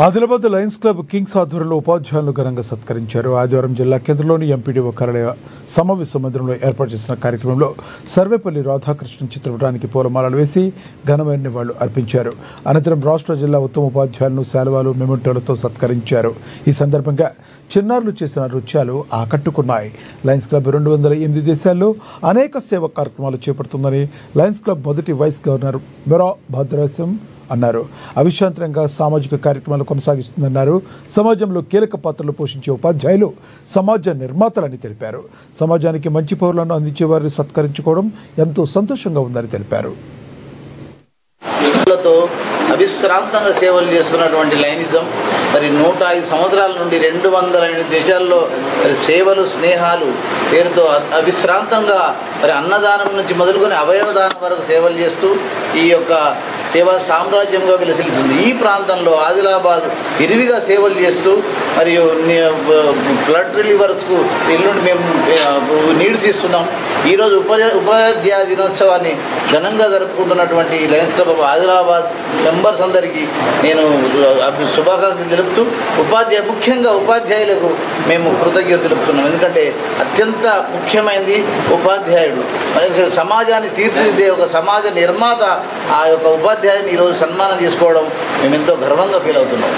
Adilabad Lions club Kings ఆధ్వర్యంలో ఉపాధ్యాయులను ఘనంగా సత్కరించారు. ఆదివారం జిల్లా కేంద్రంలోని ఎంపీడీఓ కార్యాలయ సమావేశ మందిరంలో ఏర్పాటు చేసిన కార్యక్రమంలో సర్వేపల్లి రాధాకృష్ణన్ చిత్రపటానికి పూలమాలలు వేసి ఘనమైన నివాళులు అర్పించారు. అనంతరం రాష్ట్ర జిల్లా ఉత్తమ ఉపాధ్యాయులను శాలువాలు మెమెంటోలతో సత్కరించారు. ఈ సందర్భంగా చిన్నారులు చేసిన నృత్యాలు ఆకట్టుకున్నాయి. లయన్స్ క్లబ్ 208 దేశాల్లో అనేక సేవా కార్యక్రమాలు చేపడుతుందని లయన్స్ క్లబ్ మొదటి వైస్ గవర్నర్ మెరా భద్రాసం అన్నారు. అవిశ్రాంతంగా సామాజిక కార్యక్రమాలు కొనసాగిస్తుందన్నారు. సమాజంలో కీలక పాత్రలు పోషించే ఉపాధ్యాయులు సమాజ నిర్మాతలని తెలిపారు. సమాజానికి మంచి పౌరులను అందించే వారిని సత్కరించుకోవడం ఎంతో సంతోషంగా ఉందని తెలిపారు. అవిశ్రాంతంగా సేవలు చేస్తున్నటువంటి లయనిజం మరి 105 సంవత్సరాల నుండి 208 దేశాల్లో మరి సేవలు స్నేహాలు పేరుతో అవిశ్రాంతంగా మరి అన్నదానం నుంచి మొదలుకొని అవయవదానం వరకు సేవలు చేస్తూ ఈ యొక్క సేవా సామ్రాజ్యంగా విలసిల్లుతుంది. ఈ ప్రాంతంలో ఆదిలాబాద్ విరివిగా సేవలు చేస్తూ మరియు ఫ్లడ్ రిలీవర్స్కు ఎల్లుండి మేము నీడ్స్ ఇస్తున్నాం. ఈరోజు ఉపాధ్యాయ దినోత్సవాన్ని ఘనంగా జరుపుకుంటున్నటువంటి లయన్స్ క్లబ్ ఆదిలాబాద్ మెంబర్స్ అందరికీ నేను శుభాకాంక్షలు తెలుపుతూ ముఖ్యంగా ఉపాధ్యాయులకు మేము కృతజ్ఞత తెలుపుతున్నాం. ఎందుకంటే అత్యంత ముఖ్యమైనది ఉపాధ్యాయుడు. సమాజాన్ని తీర్చిదిద్దే ఒక సమాజ నిర్మాత ఆ యొక్క ఉపాధ్యాయుని ఈరోజు సన్మానం చేసుకోవడం మేము ఎంతో గర్వంగా ఫీల్ అవుతున్నాం.